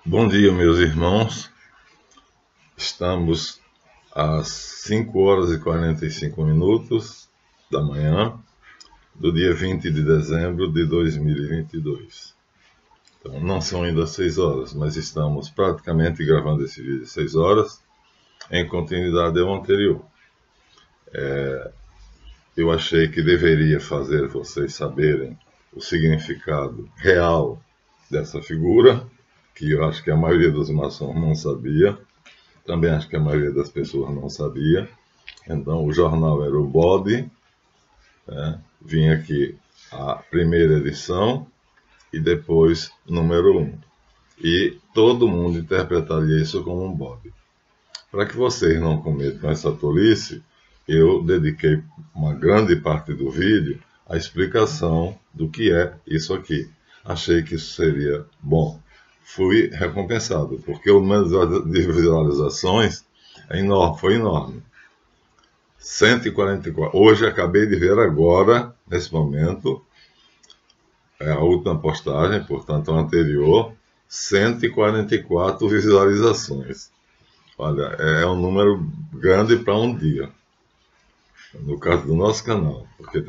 Bom dia, meus irmãos. Estamos às 5 horas e 45 minutos da manhã do dia 20 de dezembro de 2022. Então, não são ainda 6 horas, mas estamos praticamente gravando esse vídeo 6 horas, em continuidade ao anterior. Eu achei que deveria fazer vocês saberem o significado real dessa figura, que eu acho que a maioria dos maçons não sabia. Também acho que a maioria das pessoas não sabia. Então, o jornal era o bode, vinha aqui a primeira edição e depois número 1. E todo mundo interpretaria isso como um bode. Para que vocês não cometam essa tolice, eu dediquei uma grande parte do vídeo à explicação do que é isso aqui. Achei que isso seria bom. Fui recompensado, porque o número de visualizações foi enorme. 144. Hoje acabei de ver agora, nesse momento, a última postagem, portanto a anterior, 144 visualizações. Olha, é um número grande para um dia. No caso do nosso canal, porque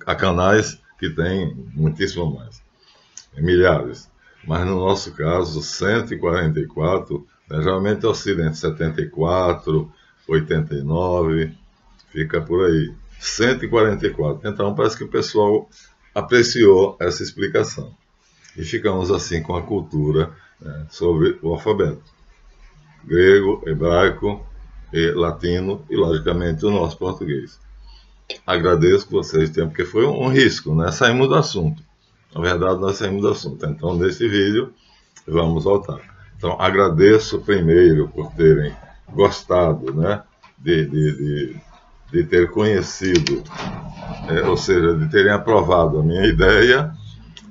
há canais que tem muitíssimo mais, milhares. Mas no nosso caso, 144, geralmente oscila entre 74, 89, fica por aí. 144. Então parece que o pessoal apreciou essa explicação. E ficamos assim com a cultura sobre o alfabeto. Grego, hebraico, e latino e, logicamente, o nosso português. Agradeço que vocês tenham, porque foi um risco, né? Saímos do assunto. Na verdade, nós saímos do assunto. Então, nesse vídeo, vamos voltar. Então, agradeço primeiro por terem gostado, né? De ter conhecido, ou seja, de terem aprovado a minha ideia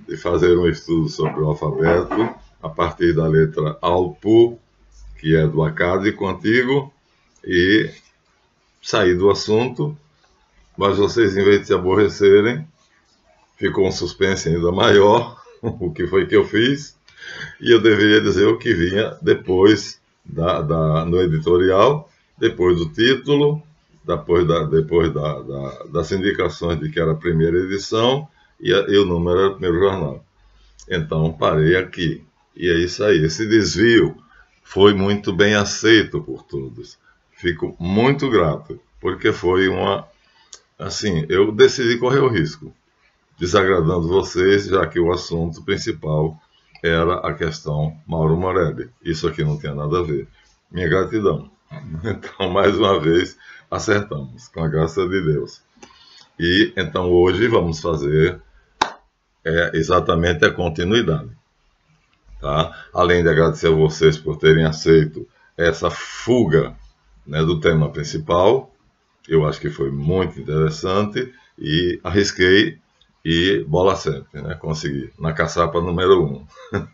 de fazer um estudo sobre o alfabeto a partir da letra Alpu, que é do acádico antigo, e sair do assunto, mas vocês, em vez de se aborrecerem, ficou um suspense ainda maior, o que foi que eu fiz, e eu deveria dizer o que vinha depois no editorial, depois do título, depois das indicações de que era a primeira edição, e o número era o primeiro jornal. Então, parei aqui, e é isso aí. Esse desvio foi muito bem aceito por todos. Fico muito grato, porque foi assim, eu decidi correr o risco, desagradando vocês, já que o assunto principal era a questão Mauro Morelli. Isso aqui não tem nada a ver. Minha gratidão. Então, mais uma vez, acertamos, com a graça de Deus. E, então, hoje vamos fazer exatamente a continuidade. Tá? Além de agradecer a vocês por terem aceito essa fuga, né, do tema principal, eu acho que foi muito interessante e arrisquei e bola sempre, né, consegui, na caçapa número 1.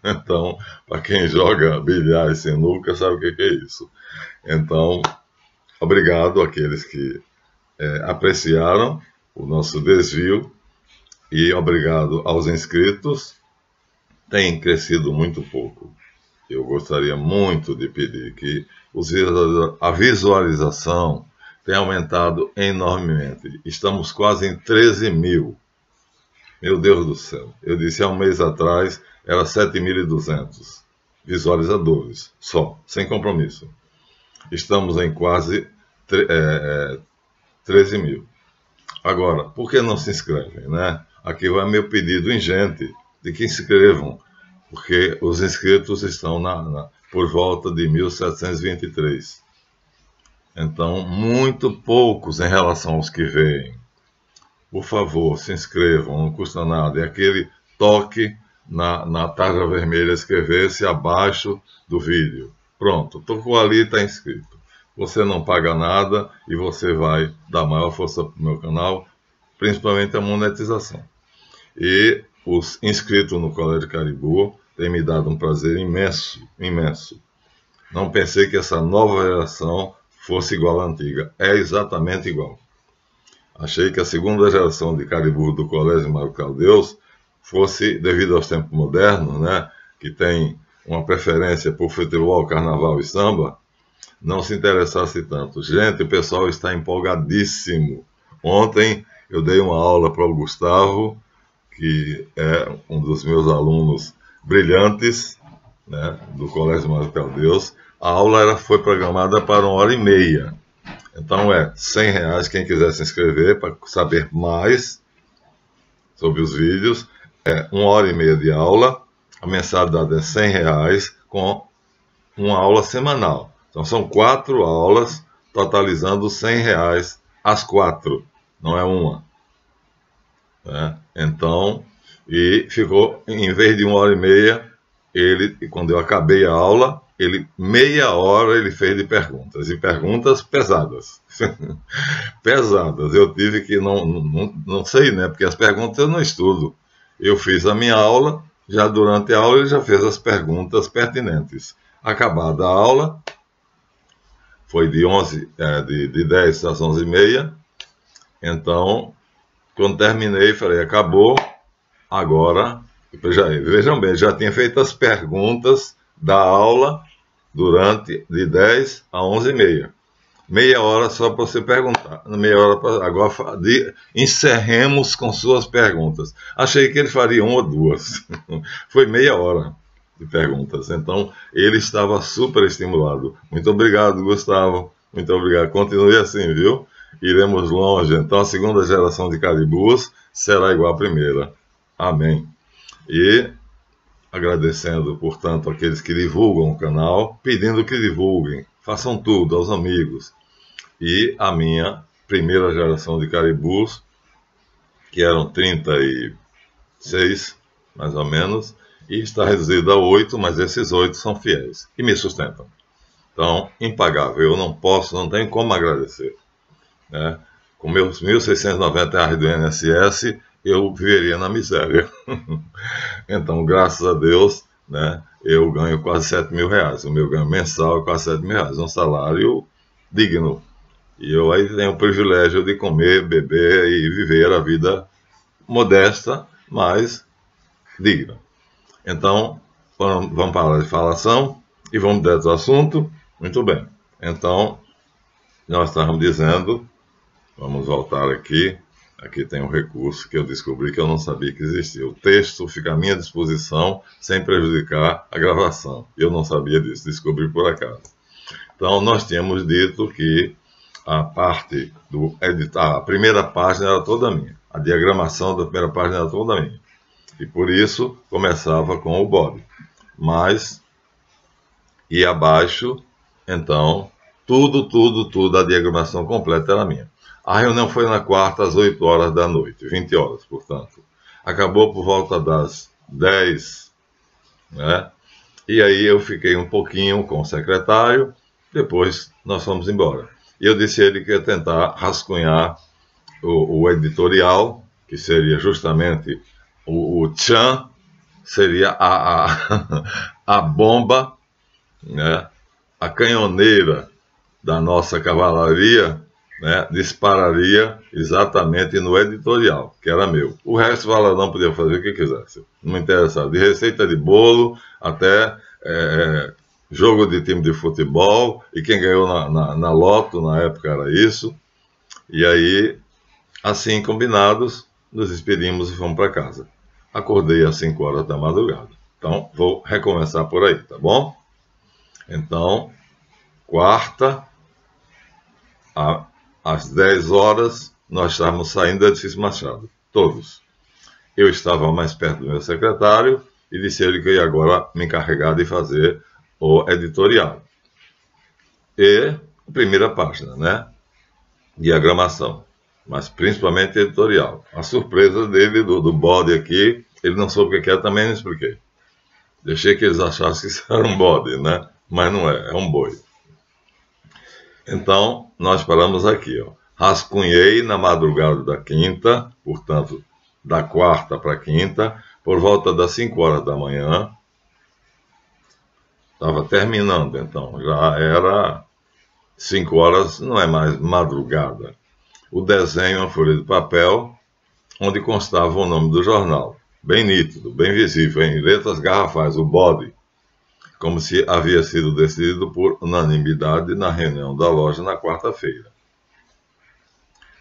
Então, para quem joga bilhar e sinuca, sabe o que é isso. Então, obrigado àqueles que apreciaram o nosso desvio e obrigado aos inscritos. Tem crescido muito pouco. Eu gostaria muito de pedir que a visualização tenha aumentado enormemente. Estamos quase em 13 mil. Meu Deus do céu. Eu disse há um mês atrás, era 7.200 visualizadores, só, sem compromisso. Estamos em quase 13 mil. Agora, por que não se inscrevem, né? Aqui vai meu pedido ingente de que se inscrevam, porque os inscritos estão por volta de 1.723. Então, muito poucos em relação aos que veem. Por favor, se inscrevam, não custa nada. É aquele toque na tarja vermelha, inscrever-se abaixo do vídeo. Pronto, tocou ali e está inscrito. Você não paga nada e você vai dar maior força para o meu canal, principalmente a monetização. E os inscritos no Colégio Caribou têm me dado um prazer imenso, imenso. Não pensei que essa nova geração fosse igual à antiga. É exatamente igual. Achei que a segunda geração de Caribou do Colégio Mário Caldeus fosse, devido aos tempos modernos, né, que tem uma preferência por futebol, carnaval e samba, não se interessasse tanto. Gente, o pessoal está empolgadíssimo. Ontem eu dei uma aula para o Gustavo, que é um dos meus alunos brilhantes, né, do Colégio Martel Deus. A aula foi programada para 1h30. Então é R$100 quem quiser se inscrever para saber mais sobre os vídeos. É 1h30 de aula. A mensalidade é R$100 com uma aula semanal. Então são 4 aulas, totalizando R$100 as 4, não é uma. Né? Então, e ficou, em vez de 1h30, quando eu acabei a aula, meia hora ele fez de perguntas, e perguntas pesadas. Pesadas, eu tive que, não sei, né, porque as perguntas eu não estudo. Eu fiz a minha aula, já durante a aula ele já fez as perguntas pertinentes. Acabada a aula, foi de 10 às 11h30, então, quando terminei, falei, acabou, agora, vejam bem, já tinha feito as perguntas da aula de 10 a 11h30. Meia hora só para você perguntar. Meia hora para agora encerremos com suas perguntas. Achei que ele faria 1 ou 2. Foi meia hora de perguntas. Então, ele estava super estimulado. Muito obrigado, Gustavo. Muito obrigado. Continue assim, viu? Iremos longe. Então, a segunda geração de caribus será igual à primeira. Amém. E agradecendo, portanto, aqueles que divulgam o canal, pedindo que divulguem, façam tudo aos amigos. E a minha primeira geração de caribus, que eram 36, mais ou menos, e está reduzida a 8, mas esses 8 são fiéis e me sustentam. Então, impagável, eu não tenho como agradecer. Né? Com meus R$1.690 do INSS, eu viveria na miséria. Então, graças a Deus, né, eu ganho quase R$7.000. O meu ganho mensal é quase R$7.000, um salário digno. E eu aí tenho o privilégio de comer, beber e viver a vida modesta, mas digna. Então, vamos parar de falação e vamos direto ao assunto. Muito bem. Então, nós estávamos dizendo, vamos voltar aqui. Aqui tem um recurso que eu descobri que eu não sabia que existia. O texto fica à minha disposição sem prejudicar a gravação. Eu não sabia disso, descobri por acaso. Então, nós tínhamos dito que a parte do editar, a primeira página era toda minha. A diagramação da primeira página era toda minha. E por isso começava com o body. Mas, e abaixo, então, tudo, a diagramação completa era minha. A reunião foi na quarta, às 8 horas da noite, 20 horas, portanto. Acabou por volta das 10, né? E aí eu fiquei um pouquinho com o secretário, depois nós fomos embora. E eu disse a ele que ia tentar rascunhar o editorial, que seria justamente o tchan, seria a bomba, né? A canhoneira da nossa cavalaria, né, dispararia exatamente no editorial, que era meu. O resto o Valadão podia fazer o que quisesse, não me interessava. De receita de bolo até jogo de time de futebol, e quem ganhou na loto, na época era isso. E aí, assim combinados, nos despedimos e fomos para casa. Acordei às 5 horas da madrugada. Então, vou recomeçar por aí, tá bom? Então, quarta, às 10 horas, nós estávamos saindo do Edifício Machado, todos. Eu estava mais perto do meu secretário e disse a ele que eu ia agora me encarregar de fazer o editorial. E a primeira página, né? Diagramação, mas principalmente editorial. A surpresa dele, do bode aqui, ele não soube o que era, também não expliquei. Deixei que eles achassem que isso era um bode, né? Mas não é, é um boi. Então, nós paramos aqui, ó. Rascunhei na madrugada da quinta, portanto, da quarta para quinta, por volta das 5 horas da manhã. Estava terminando, então, já era 5 horas, não é mais madrugada. O desenho, uma folha de papel, onde constava o nome do jornal. Bem nítido, bem visível, em letras garrafais, o body. como se havia sido decidido por unanimidade na reunião da loja na quarta-feira.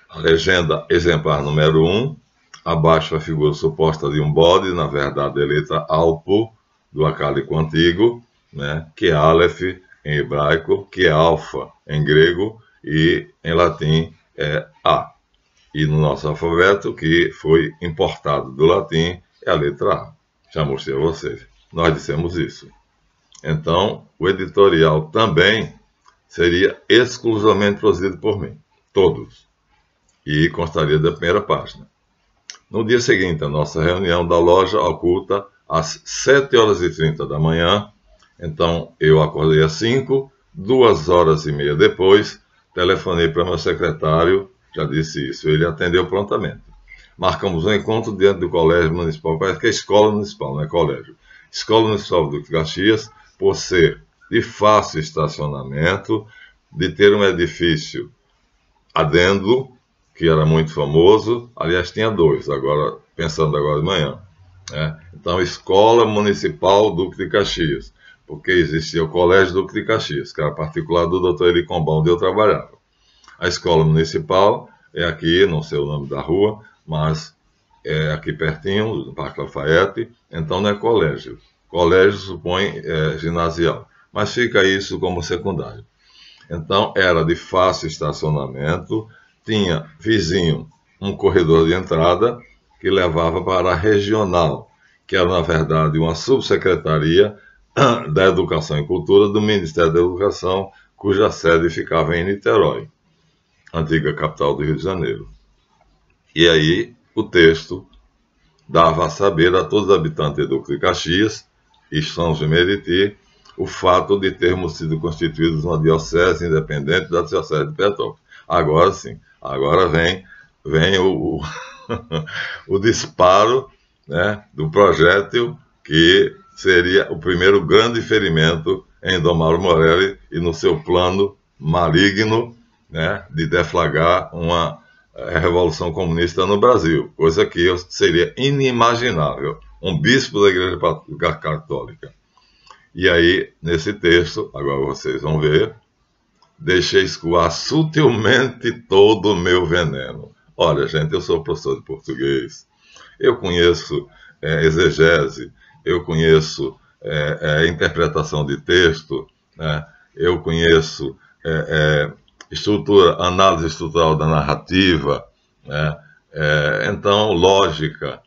A legenda exemplar número 1, abaixo a figura suposta de um bode, na verdade a letra Alpo, do acálico antigo, né, que é Aleph em hebraico, que é Alfa em grego e em latim é A. E no nosso alfabeto, que foi importado do latim, é a letra A. Já mostrei a vocês. Nós dissemos isso. Então, o editorial também seria exclusivamente produzido por mim. Todos. E constaria da primeira página. No dia seguinte, a nossa reunião da loja oculta às 7h30 da manhã. Então, eu acordei às 5h, 2h30 depois, telefonei para meu secretário, já disse isso, ele atendeu prontamente. Marcamos um encontro diante do Colégio Municipal, parece que é Escola Municipal, não é colégio. Escola Municipal do Duque de Caxias, por ser de fácil estacionamento, de ter um edifício adendo, que era muito famoso, aliás, tinha dois, agora pensando agora de manhã. Então, Escola Municipal Duque de Caxias, porque existia o Colégio Duque de Caxias, que era particular do Dr. Eli Combão, onde eu trabalhava. A Escola Municipal é aqui, não sei o nome da rua, mas é aqui pertinho, do Parque Lafayette, então não é colégio. Colégio supõe ginasial, mas fica isso como secundário. Então, era de fácil estacionamento, tinha vizinho um corredor de entrada que levava para a regional, que era, na verdade, uma subsecretaria da Educação e Cultura do Ministério da Educação, cuja sede ficava em Niterói, antiga capital do Rio de Janeiro. E aí, o texto dava a saber a todos os habitantes de Duque de Caxias e São João de Meriti o fato de termos sido constituídos uma diocese independente da diocese de Petrópolis. Agora sim, agora vem o disparo, né, do projétil que seria o primeiro grande ferimento em Dom Mauro Morelli e no seu plano maligno, né, de deflagrar uma revolução comunista no Brasil, coisa que seria inimaginável, um bispo da Igreja Católica. E aí, nesse texto, agora vocês vão ver, deixei escoar sutilmente todo o meu veneno. Olha, gente, eu sou professor de português, eu conheço exegese, eu conheço interpretação de texto, né? Eu conheço análise estrutural da narrativa, né? Então, lógica,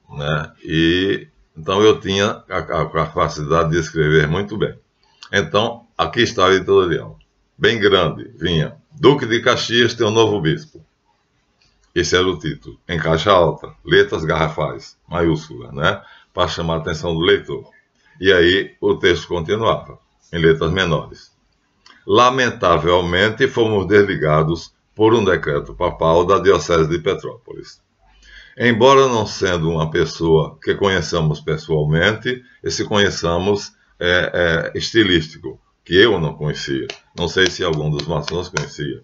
né? E então eu tinha a capacidade de escrever muito bem. Então, aqui está o editorial. Bem grande, vinha. Duque de Caxias tem um novo bispo. Esse era o título. Em caixa alta, letras garrafais, maiúsculas, né? Para chamar a atenção do leitor. E aí o texto continuava, em letras menores. Lamentavelmente, fomos desligados por um decreto papal da Diocese de Petrópolis. Embora não sendo uma pessoa que conheçamos pessoalmente, esse conheçamos estilístico, que eu não conhecia. Não sei se algum dos maçons conhecia.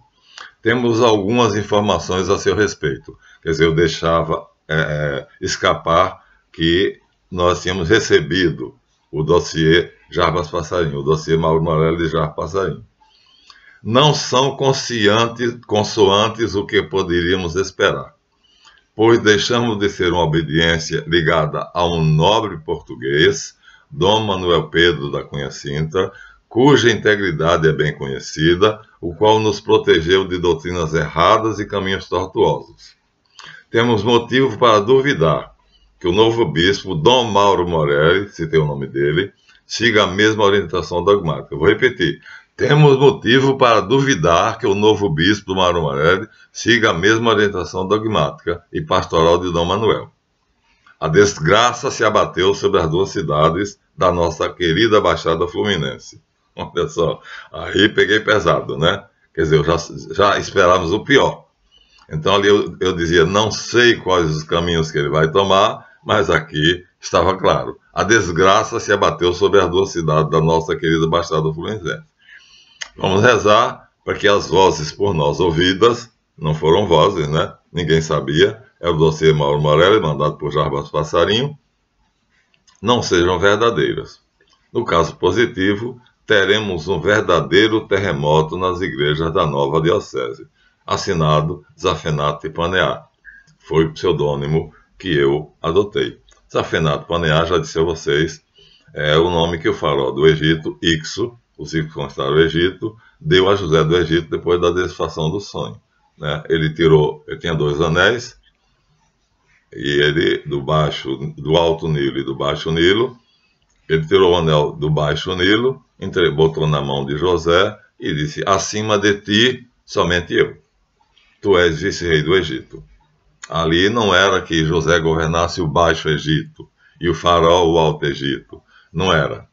Temos algumas informações a seu respeito. Quer dizer, eu deixava escapar que nós tínhamos recebido o dossiê Jarbas Passarinho, o dossiê Mauro Morelli de Jarbas Passarinho. Não são consoantes o que poderíamos esperar, pois deixamos de ser uma obediência ligada a um nobre português, Dom Manuel Pedro da Cunha Sintra, cuja integridade é bem conhecida, o qual nos protegeu de doutrinas erradas e caminhos tortuosos. Temos motivo para duvidar que o novo bispo, Dom Mauro Morelli, citei o nome dele, siga a mesma orientação dogmática. Vou repetir. Temos motivo para duvidar que o novo bispo, Mauro Morelli, siga a mesma orientação dogmática e pastoral de Dom Manuel. A desgraça se abateu sobre as duas cidades da nossa querida Baixada Fluminense. Olha só, aí peguei pesado, né? Quer dizer, já esperávamos o pior. Então ali eu dizia, não sei quais os caminhos que ele vai tomar, mas aqui estava claro. A desgraça se abateu sobre as duas cidades da nossa querida Baixada Fluminense. Vamos rezar para que as vozes por nós ouvidas, não foram vozes, né? Ninguém sabia, é o dossiê Mauro Morelli, mandado por Jarbas Passarinho, não sejam verdadeiras. No caso positivo, teremos um verdadeiro terremoto nas igrejas da nova diocese. Assinado Zafenato Paneá. Foi o pseudônimo que eu adotei. Zafenato Paneá, já disse a vocês, é o nome que o faraó do Egito, Ixo, os Ixos conquistaram o Egito, deu a José do Egito depois da desfação do sonho. Né? Ele tinha 2 anéis, e ele, do Alto Nilo e do Baixo Nilo, ele tirou o anel do Baixo Nilo, botou na mão de José e disse: acima de ti, somente eu. Tu és vice-rei do Egito. Ali não era que José governasse o Baixo Egito e o faraó o Alto Egito. Não era.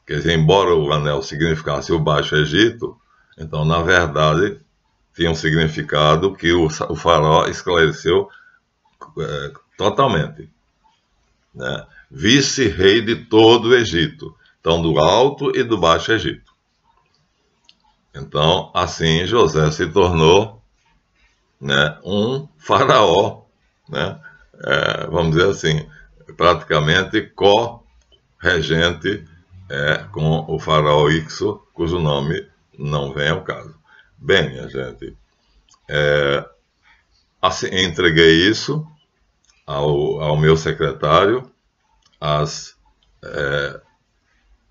Quer dizer, embora o anel significasse o Baixo Egito, então, na verdade, tinha um significado que o faraó esclareceu totalmente. Né? Vice-rei de todo o Egito. Então, do Alto e do Baixo Egito. Então, assim, José se tornou, né, um faraó, né? Vamos dizer assim, praticamente co-regente com o faraó Ixo, cujo nome não vem ao caso. Bem, minha gente, assim, entreguei isso ao meu secretário às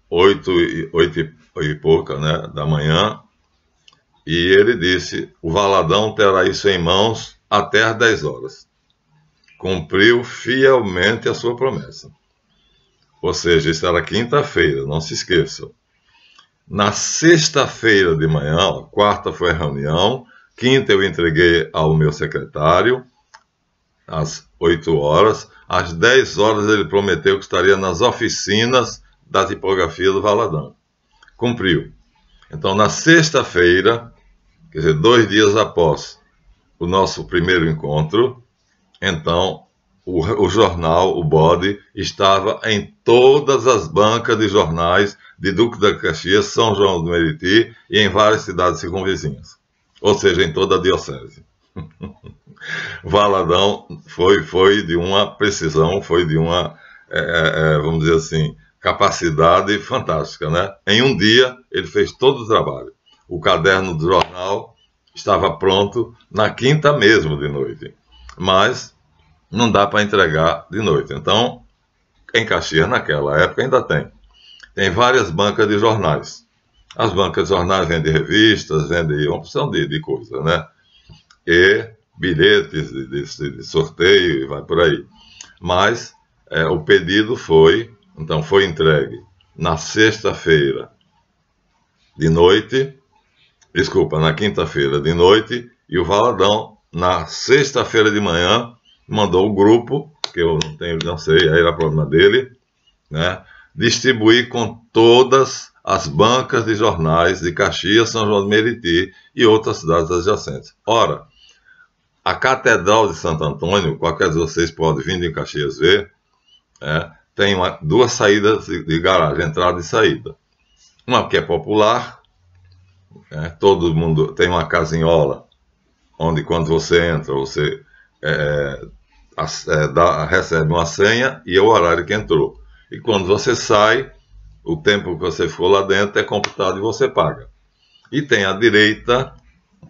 8 e pouca, né, da manhã, e ele disse: o Valadão terá isso em mãos até às 10 horas. Cumpriu fielmente a sua promessa. Ou seja, isso era quinta-feira, não se esqueçam. Na sexta-feira de manhã, quarta foi a reunião, quinta eu entreguei ao meu secretário, às 8 horas, às 10 horas ele prometeu que estaria nas oficinas da tipografia do Valadão. Cumpriu. Então, na sexta-feira, quer dizer, 2 dias após o nosso primeiro encontro, então o jornal, o Bode, estava em todas as bancas de jornais de Duque de Caxias, São João do Meriti e em várias cidades circunvizinhas. Ou seja, em toda a diocese. Valadão foi de uma precisão, foi de uma, vamos dizer assim, capacidade fantástica, né? Em um dia, ele fez todo o trabalho. O caderno do jornal estava pronto na quinta mesmo de noite. Mas não dá para entregar de noite. Então, em Caxias, naquela época, ainda tem várias bancas de jornais. As bancas de jornais vendem revistas, vendem uma opção de coisa, né? E bilhetes de sorteio, e vai por aí. Mas o pedido foi entregue na sexta-feira de noite, na quinta-feira de noite, e o Valadão, na sexta-feira de manhã, mandou o grupo, que eu não sei, aí era problema dele, né, distribuir com todas as bancas de jornais de Caxias, São João do Meriti e outras cidades adjacentes. Ora, a Catedral de Santo Antônio, qualquer de vocês pode vir em Caxias ver, tem 2 saídas de garagem, entrada e saída. Uma que é popular, todo mundo tem uma casinhola, onde quando você entra, você recebe uma senha e é o horário que entrou. E quando você sai, o tempo que você ficou lá dentro é computado e você paga. E tem à direita,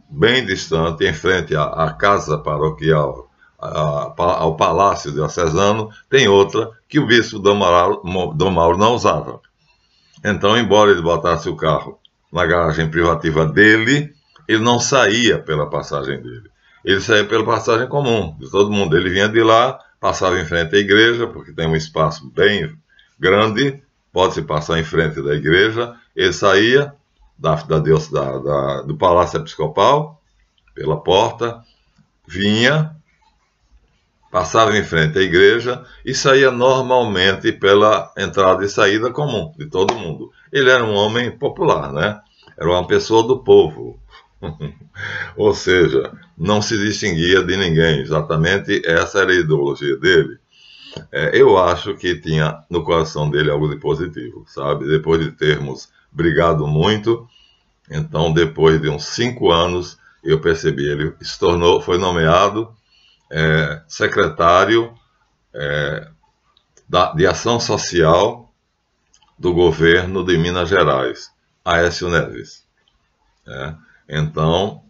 bem distante, em frente à casa paroquial, ao Palácio Diocesano, tem outra que o bispo Dom Mauro não usava. Então, embora ele botasse o carro na garagem privativa dele, ele não saía pela passagem dele. Ele saía pela passagem comum de todo mundo. Ele vinha de lá, passava em frente à igreja, porque tem um espaço bem grande, pode-se passar em frente da igreja. Ele saía do Palácio Episcopal, pela porta, vinha, passava em frente à igreja e saía normalmente pela entrada e saída comum de todo mundo. Ele era um homem popular, né? Era uma pessoa do povo. Ou seja, não se distinguia de ninguém. Exatamente essa era a ideologia dele. Eu acho que tinha no coração dele algo de positivo, sabe? Depois de termos brigado muito, então depois de uns 5 anos, eu percebi, ele foi nomeado secretário de Ação Social do governo de Minas Gerais, Aécio Neves. Então,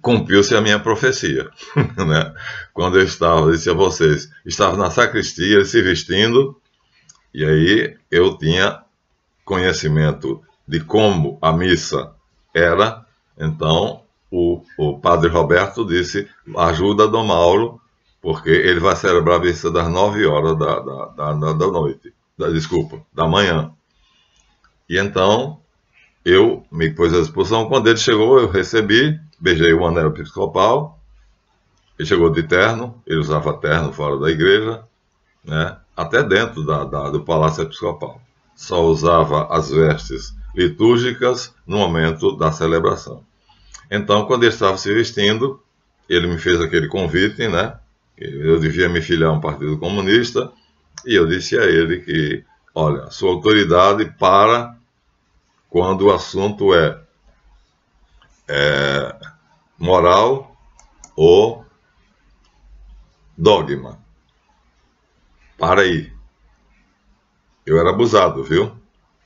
cumpriu-se a minha profecia. Né? Quando eu estava, disse a vocês, estava na sacristia, ele se vestindo, e aí eu tinha conhecimento de como a missa era. Então o padre Roberto disse: ajuda Dom Mauro, porque ele vai celebrar a missa das 9 horas da noite, da manhã. E então eu me pus à disposição. Quando ele chegou, eu recebi, beijei o anel episcopal. Ele chegou de terno, ele usava terno fora da igreja, né? Até dentro do Palácio Episcopal. Só usava as vestes litúrgicas no momento da celebração. Então, quando ele estava se vestindo, ele me fez aquele convite, né? Eu devia me filiar a um partido comunista, e eu disse a ele que, olha, sua autoridade para quando o assunto é moral ou dogma. Para aí. Eu era abusado, viu?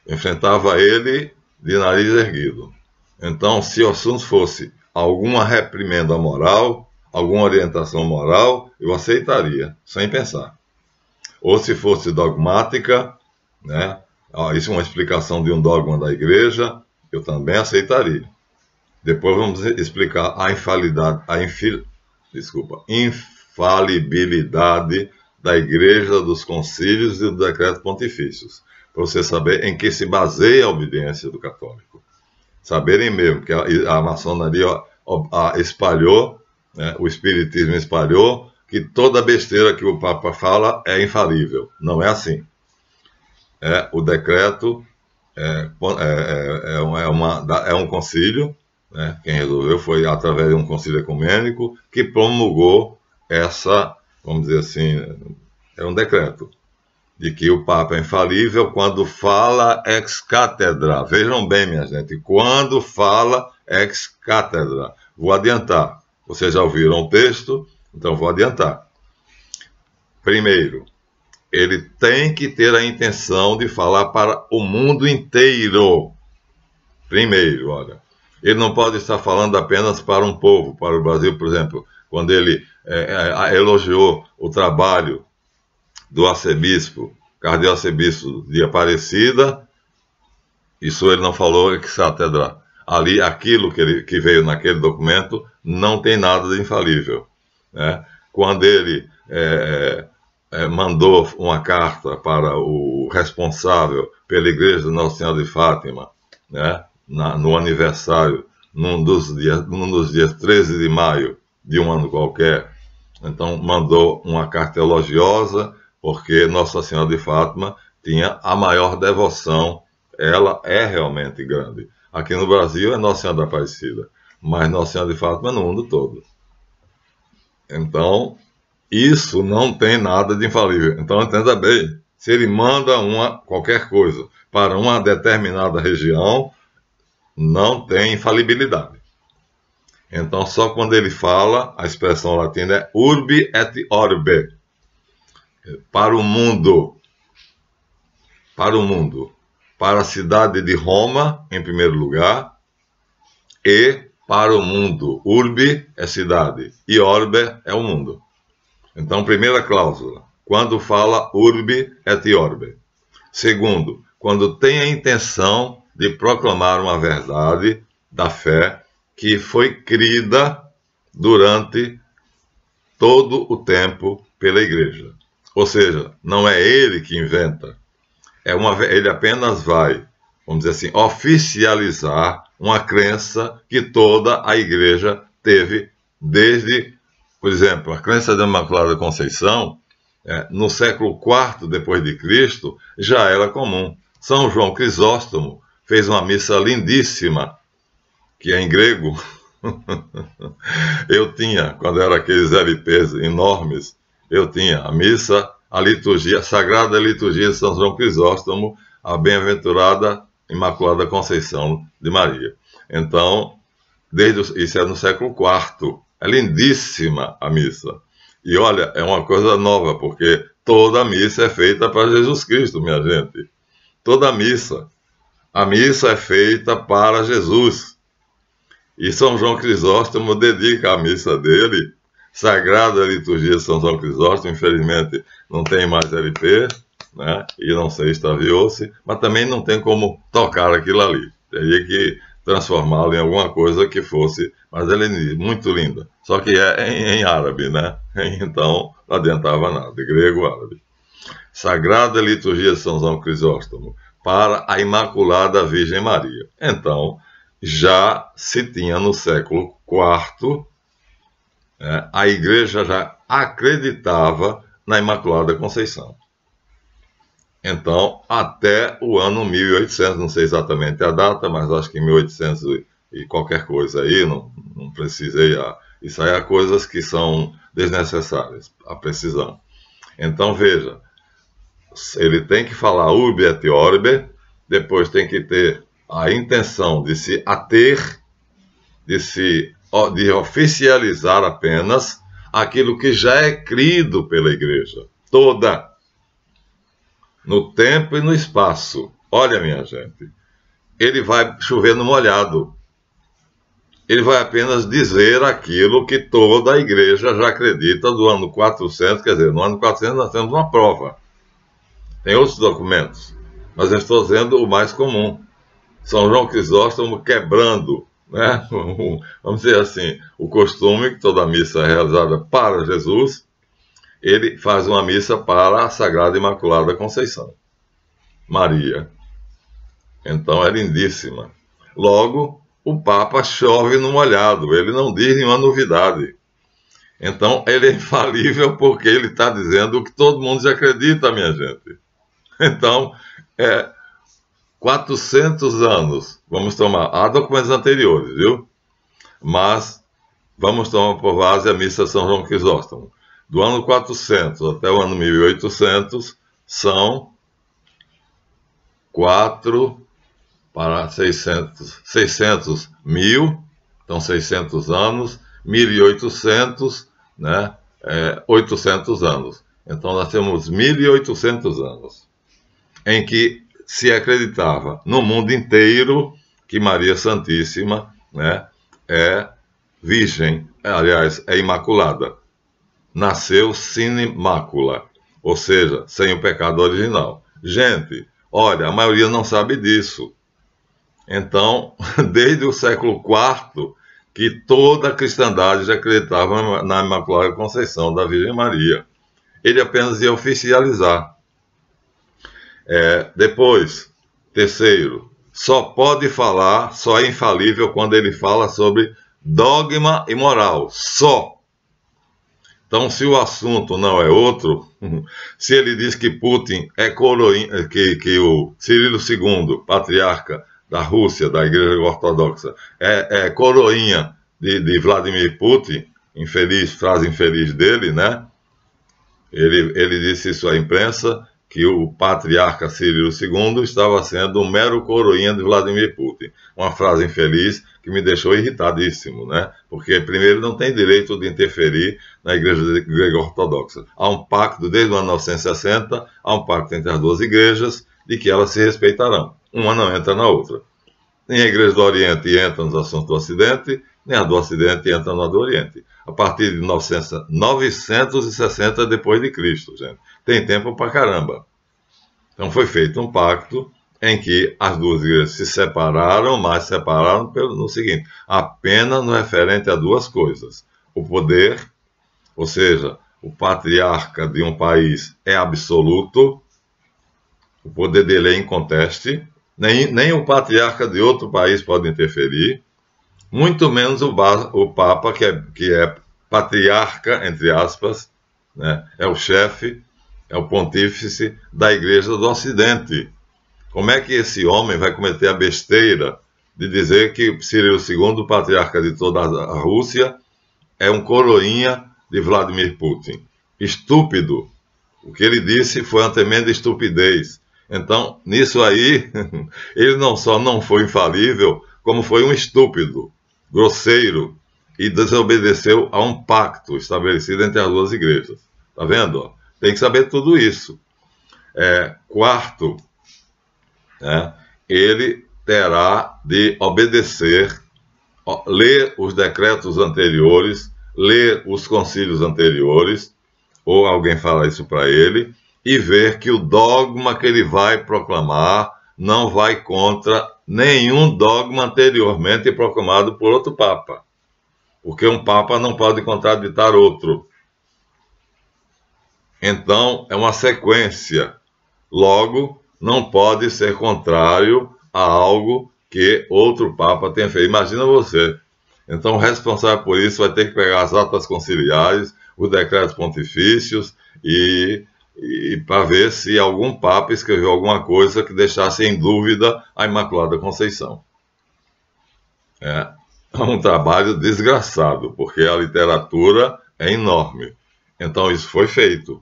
Enfrentava ele de nariz erguido. Então, se o assunto fosse alguma reprimenda moral, alguma orientação moral, eu aceitaria, sem pensar. Ou se fosse dogmática, né? Isso é uma explicação de um dogma da igreja, eu também aceitaria. Depois vamos explicar a infalibilidade da igreja, dos concílios e do decreto pontifícios, para você saber em que se baseia a obediência do católico. Saberem mesmo que a maçonaria espalhou, né, o espiritismo espalhou, que toda besteira que o Papa fala é infalível. Não é assim. O decreto é um concílio, né, quem resolveu foi através de um concílio ecumênico que promulgou essa, vamos dizer assim, é um decreto de que o Papa é infalível quando fala ex cátedra. Vejam bem, minha gente, quando fala ex cátedra. Vou adiantar. Vocês já ouviram o texto, então vou adiantar. Primeiro, ele tem que ter a intenção de falar para o mundo inteiro. Primeiro, olha, ele não pode estar falando apenas para um povo, para o Brasil, por exemplo, quando ele elogiou o trabalho do arcebispo, cardeal-arcebispo de Aparecida, isso ele não falou ex cátedra. Ali, aquilo que veio naquele documento não tem nada de infalível. Né? Quando ele mandou uma carta para o responsável pela igreja de Nossa Senhora de Fátima, né? No aniversário, num dos dias 13 de maio de um ano qualquer, então mandou uma carta elogiosa, porque Nossa Senhora de Fátima tinha a maior devoção, ela é realmente grande. Aqui no Brasil é Nossa Senhora da Aparecida, mas Nossa Senhora de Fátima é no mundo todo. Então, isso não tem nada de infalível. Então, entenda bem, se ele manda qualquer coisa para uma determinada região, não tem infalibilidade. Então, só quando ele fala, a expressão latina é urbi et orbe, para o mundo, para a cidade de Roma, em primeiro lugar, e para o mundo. Urbi é cidade e orbe é o mundo. Então, primeira cláusula, quando fala urbi et orbe. Segundo, quando tem a intenção de proclamar uma verdade da fé que foi crida durante todo o tempo pela igreja. Ou seja, não é ele que inventa, ele apenas vai, vamos dizer assim, oficializar uma crença que toda a igreja teve desde, por exemplo, a crença da Imaculada Conceição, no século IV depois de Cristo, já era comum. São João Crisóstomo fez uma missa lindíssima, que é em grego. Eu tinha, quando era aqueles LPs enormes, eu tinha a missa, a liturgia, a Sagrada Liturgia de São João Crisóstomo, a Bem-aventurada Imaculada Conceição de Maria. Então, isso é no século IV. É lindíssima a missa. E olha, é uma coisa nova, porque toda missa é feita para Jesus Cristo, minha gente. Toda missa. A missa é feita para Jesus. E São João Crisóstomo dedica a missa dele, Sagrada Liturgia de São João Crisóstomo, infelizmente não tem mais LP, né? E não sei, extraviou-se, mas também não tem como tocar aquilo ali. Teria que transformá-lo em alguma coisa que fosse, mas ela é muito linda. Só que é em árabe, né? Então não adiantava nada, grego, árabe. Sagrada Liturgia de São João Crisóstomo, para a Imaculada Virgem Maria. Então, já se tinha no século IV, a Igreja já acreditava na Imaculada Conceição. Então, até o ano 1800, não sei exatamente a data, mas acho que 1800 e qualquer coisa aí, não precisei. Isso aí é coisas que são desnecessárias, a precisão. Então, veja, ele tem que falar urbi et orbi, depois tem que ter a intenção de se ater, de oficializar apenas aquilo que já é crido pela Igreja toda, no tempo e no espaço. Olha, minha gente, ele vai chover no molhado. Ele vai apenas dizer aquilo que toda a Igreja já acredita do ano 400, quer dizer, no ano 400 nós temos uma prova. Tem outros documentos, mas eu estou dizendo o mais comum. São João Crisóstomo quebrando, né? Vamos dizer assim, o costume que toda missa é realizada para Jesus, ele faz uma missa para a Sagrada Imaculada Conceição, Maria. Então é lindíssima. Logo, o Papa chove no molhado, ele não diz nenhuma novidade. Então ele é infalível porque ele está dizendo o que todo mundo já acredita, minha gente. Então, 400 anos, vamos tomar, há documentos anteriores, viu? Mas vamos tomar por base a missa de São João Crisóstomo. Do ano 400 até o ano 1800, são 4 para 600 mil, então 600 anos, 1800, né? 800 anos. Então nós temos 1800 anos, em que se acreditava no mundo inteiro que Maria Santíssima, né, é virgem, aliás, é imaculada. Nasceu sine mácula, ou seja, sem o pecado original. Gente, olha, a maioria não sabe disso. Então, desde o século IV, que toda a cristandade já acreditava na Imaculada Conceição da Virgem Maria. Ele apenas ia oficializar. Depois, terceiro, só pode falar, só é infalível quando ele fala sobre dogma e moral, só. Então, se o assunto não é outro, se ele diz que Putin é coroinha, que o Cirilo II, patriarca da Rússia, da Igreja Ortodoxa, é coroinha de Vladimir Putin, infeliz, frase infeliz dele, né? Ele disse isso à imprensa, que o patriarca Cirilo II estava sendo um mero coroinha de Vladimir Putin. Uma frase infeliz que me deixou irritadíssimo, né? Porque, primeiro, não tem direito de interferir na Igreja Grega Ortodoxa. Há um pacto, desde o ano 1960, há um pacto entre as duas igrejas, de que elas se respeitarão. Uma não entra na outra. Nem a Igreja do Oriente entra nos assuntos do Ocidente, nem a do Ocidente entra na do Oriente. A partir de 960 depois de Cristo, gente. Tem tempo pra caramba. Então foi feito um pacto em que as duas igrejas se separaram, mas separaram no seguinte, apenas no referente a duas coisas. O poder, ou seja, o patriarca de um país é absoluto, o poder dele é inconteste, nem o patriarca de outro país pode interferir, muito menos o Papa, que é patriarca, entre aspas, né? É o chefe, é o pontífice da Igreja do Ocidente. Como é que esse homem vai cometer a besteira de dizer que Cirilo II, patriarca de toda a Rússia, é um coroinha de Vladimir Putin? Estúpido. O que ele disse foi uma tremenda estupidez. Então, nisso aí, ele não só não foi infalível, como foi um estúpido, grosseiro, e desobedeceu a um pacto estabelecido entre as duas igrejas. Está vendo? Tem que saber tudo isso. Quarto, né, ele terá de obedecer, ler os decretos anteriores, ler os concílios anteriores, ou alguém fala isso para ele, e ver que o dogma que ele vai proclamar não vai contra nenhum dogma anteriormente proclamado por outro Papa. Porque um Papa não pode contraditar outro. Então, é uma sequência. Logo, não pode ser contrário a algo que outro Papa tenha feito. Imagina você. Então, o responsável por isso vai ter que pegar as atas conciliares, os decretos pontifícios e para ver se algum Papa escreveu alguma coisa que deixasse em dúvida a Imaculada Conceição. É um trabalho desgraçado, porque a literatura é enorme. Então, isso foi feito.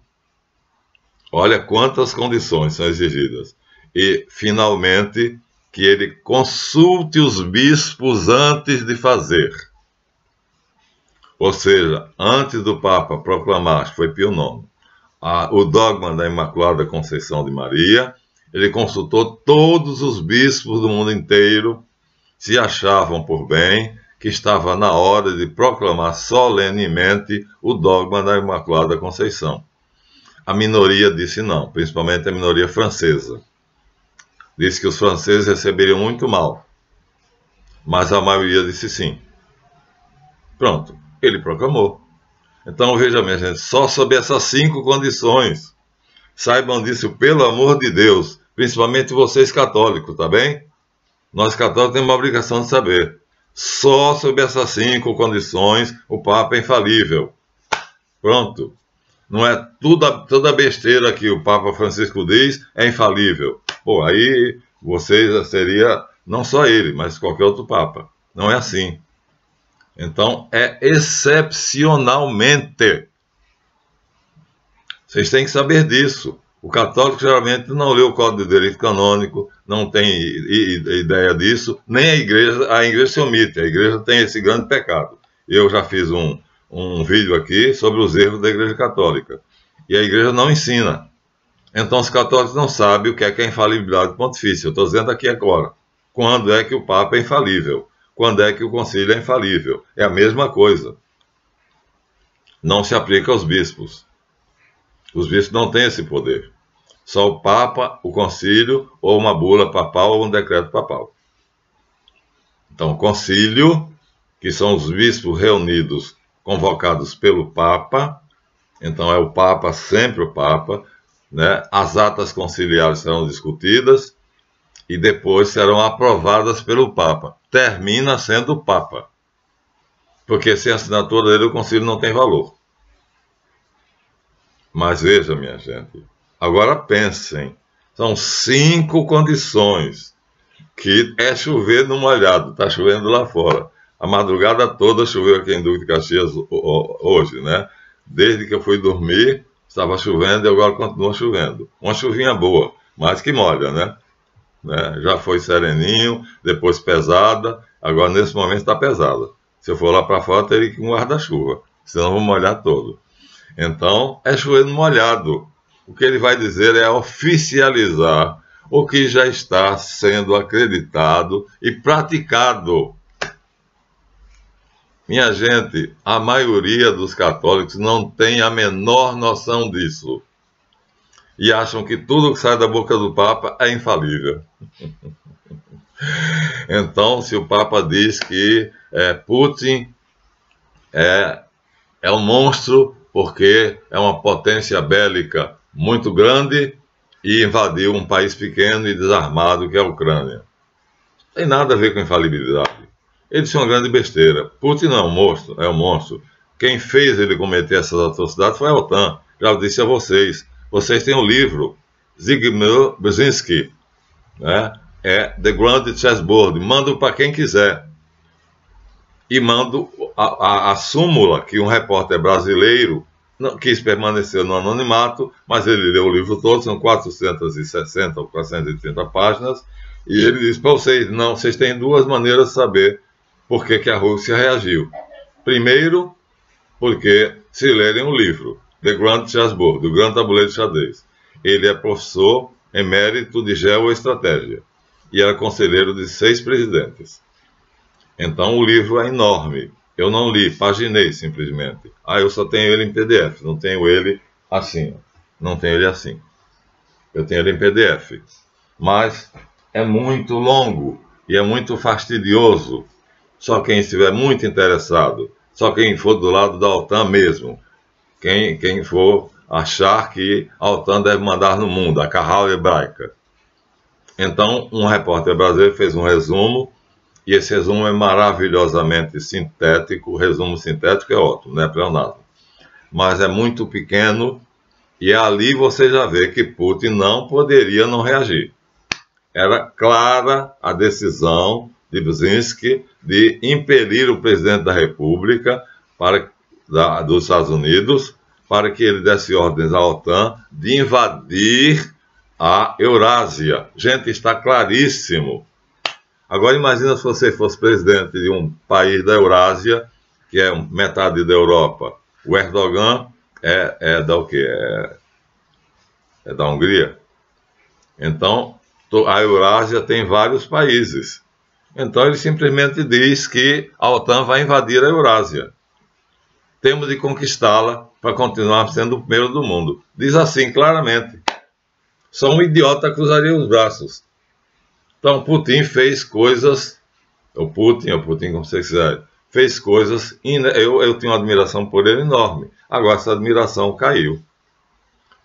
Olha quantas condições são exigidas. E, finalmente, que ele consulte os bispos antes de fazer. Ou seja, antes do Papa proclamar, acho que foi Pio IX, o dogma da Imaculada Conceição de Maria, ele consultou todos os bispos do mundo inteiro, se achavam por bem que estava na hora de proclamar solenemente o dogma da Imaculada Conceição. A minoria disse não, principalmente a minoria francesa. Disse que os franceses receberiam muito mal, mas a maioria disse sim. Pronto, ele proclamou. Então, veja, minha gente, só sob essas 5 condições, saibam disso, pelo amor de Deus, principalmente vocês católicos, tá bem? Nós católicos temos uma obrigação de saber. Só sob essas 5 condições o Papa é infalível. Pronto. Não é toda besteira que o Papa Francisco diz é infalível. Pô, aí vocês seria não só ele, mas qualquer outro Papa. Não é assim. Então, é excepcionalmente. Vocês têm que saber disso. O católico geralmente não lê o Código de Direito Canônico, não tem ideia disso, nem a igreja se omite. A igreja tem esse grande pecado. Eu já fiz um vídeo aqui sobre os erros da Igreja Católica. E a igreja não ensina. Então os católicos não sabem o que é a infalibilidade pontifícia. Eu estou dizendo aqui agora. Quando é que o Papa é infalível? Quando é que o concílio é infalível? É a mesma coisa. Não se aplica aos bispos. Os bispos não têm esse poder. Só o Papa, o concílio, ou uma bula papal ou um decreto papal. Então, o concílio, que são os bispos reunidos, convocados pelo Papa, então é o Papa, sempre o Papa, né? As atas conciliares serão discutidas e depois serão aprovadas pelo Papa. Termina sendo o Papa, porque sem a assinatura dele o concílio não tem valor. Mas veja, minha gente, agora pensem, são 5 condições, que é chover no molhado, está chovendo lá fora. A madrugada toda choveu aqui em Duque de Caxias hoje, né? Desde que eu fui dormir, estava chovendo e agora continua chovendo. Uma chuvinha boa, mas que molha, né? Já foi sereninho, depois pesada, agora nesse momento está pesada. Se eu for lá para fora, teria que ir com guarda-chuva, senão eu vou molhar todo. Então, é chover no molhado. O que ele vai dizer é oficializar o que já está sendo acreditado e praticado. Minha gente, a maioria dos católicos não tem a menor noção disso. E acham que tudo que sai da boca do Papa é infalível. Então, se o Papa diz que Putin é um monstro porque é uma potência bélica muito grande e invadiu um país pequeno e desarmado que é a Ucrânia. Não tem nada a ver com infalibilidade. Ele disse uma grande besteira. Putin não é um monstro, é um monstro. Quem fez ele cometer essas atrocidades foi a OTAN. Já disse a vocês. Vocês têm um livro, Zygmunt Brzezinski, né? É The Grand Chessboard. Mando para quem quiser. E mando a súmula que um repórter brasileiro não quis permanecer no anonimato, mas ele leu o livro todo, são 460 ou 430 páginas, e ele diz para vocês, não, vocês têm 2 maneiras de saber por que a Rússia reagiu. Primeiro, porque se lerem o livro. The Grand Chessboard, do Grande Tabuleiro de Xadrez. Ele é professor emérito de geoestratégia e era conselheiro de 6 presidentes. Então o livro é enorme. Eu não li, paginei simplesmente. Eu só tenho ele em PDF, não tenho ele assim. Não tenho ele assim. Eu tenho ele em PDF. Mas é muito longo e é muito fastidioso. Só quem estiver muito interessado, só quem for do lado da OTAN mesmo, quem for achar que a OTAN deve mandar no mundo, a Carral hebraica. Então, um repórter brasileiro fez um resumo, e esse resumo é maravilhosamente sintético. O resumo sintético é ótimo, não é pleonasmo. Mas é muito pequeno, e ali você já vê que Putin não poderia não reagir. Era clara a decisão de Brzezinski de impelir o presidente da República dos Estados Unidos para que ele desse ordens à OTAN de invadir a Eurásia. Gente, está claríssimo. Agora imagina se você fosse presidente de um país da Eurásia, que é metade da Europa. O Erdogan é da o quê? É da Hungria. Então, a Eurásia tem vários países. Então ele simplesmente diz que a OTAN vai invadir a Eurásia. Temos de conquistá-la para continuar sendo o primeiro do mundo. Diz assim claramente. Só um idiota cruzaria os braços. Então Putin fez coisas, ou Putin como você quiser, fez coisas, eu tenho uma admiração por ele enorme. Agora essa admiração caiu,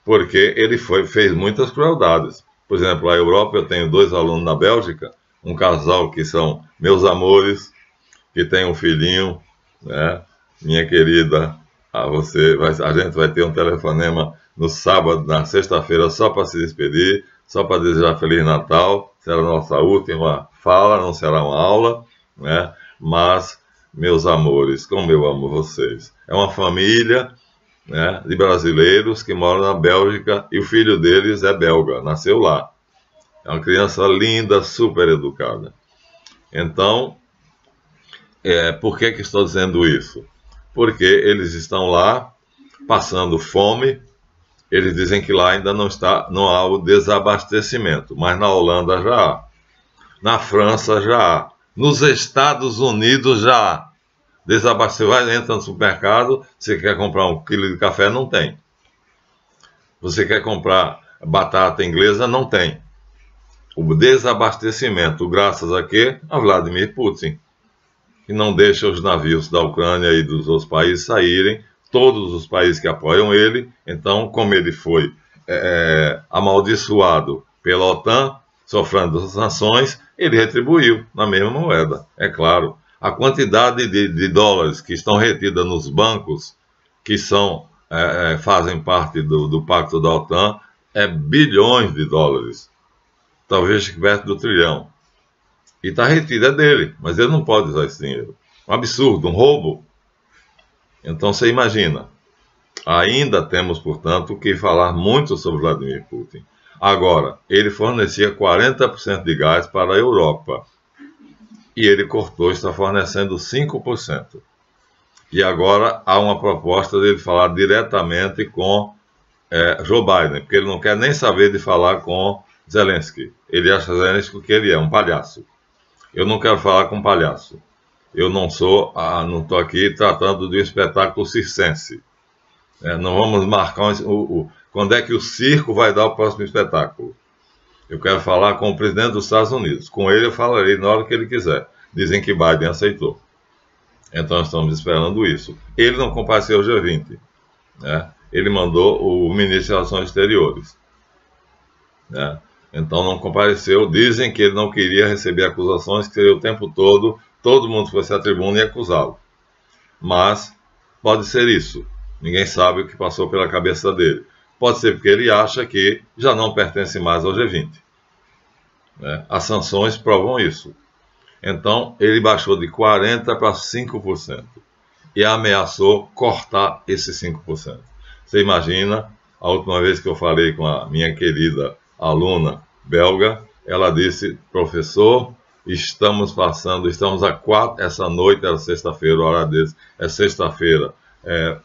porque ele fez muitas crueldades. Por exemplo, na Europa eu tenho 2 alunos na Bélgica, um casal que são meus amores, que tem um filhinho, né? Minha querida, a gente vai ter um telefonema no sábado, na sexta-feira, só para se despedir, só para desejar Feliz Natal. Será a nossa última fala, não será uma aula, né? Mas, meus amores, como eu amo vocês. É uma família, né, de brasileiros que moram na Bélgica e o filho deles é belga, nasceu lá. É uma criança linda, super educada. Então, por que estou dizendo isso? Porque eles estão lá passando fome. Eles dizem que lá ainda não há o desabastecimento, mas na Holanda já há. Na França já há. Nos Estados Unidos já há. Você entra no supermercado, você quer comprar 1 quilo de café, não tem. Você quer comprar batata inglesa, não tem. O desabastecimento, graças a quê? A Vladimir Putin, que não deixa os navios da Ucrânia e dos outros países saírem, todos os países que apoiam ele. Então, como ele foi amaldiçoado pela OTAN, sofrendo sanções, ele retribuiu na mesma moeda, é claro. A quantidade de dólares que estão retidas nos bancos, que fazem parte do pacto da OTAN, é bilhões de dólares, talvez perto do trilhão. E está retida, é dele, mas ele não pode usar esse dinheiro. Um absurdo, um roubo. Então você imagina, ainda temos, portanto, que falar muito sobre Vladimir Putin. Agora, ele fornecia 40% de gás para a Europa. E ele cortou, está fornecendo 5%. E agora há uma proposta dele falar diretamente com Joe Biden, porque ele não quer nem saber de falar com Zelensky. Ele acha Zelensky o que ele é, um palhaço. Eu não quero falar com palhaço. Eu não estou aqui tratando de um espetáculo circense. Não vamos marcar quando é que o circo vai dar o próximo espetáculo. Eu quero falar com o presidente dos Estados Unidos. Com ele eu falarei na hora que ele quiser. Dizem que Biden aceitou. Então estamos esperando isso. Ele não compareceu ao G20. Né? Ele mandou o ministro de Relações Exteriores. Né? Então não compareceu. Dizem que ele não queria receber acusações, que seria o tempo todo mundo fosse à tribuna e acusá-lo. Mas pode ser isso. Ninguém sabe o que passou pela cabeça dele. Pode ser porque ele acha que já não pertence mais ao G20. Né? As sanções provam isso. Então, ele baixou de 40% para 5% e ameaçou cortar esses 5%. Você imagina, a última vez que eu falei com a minha querida aluna belga, ela disse: professor, estamos a 4, essa noite era sexta-feira, a hora deles é sexta-feira,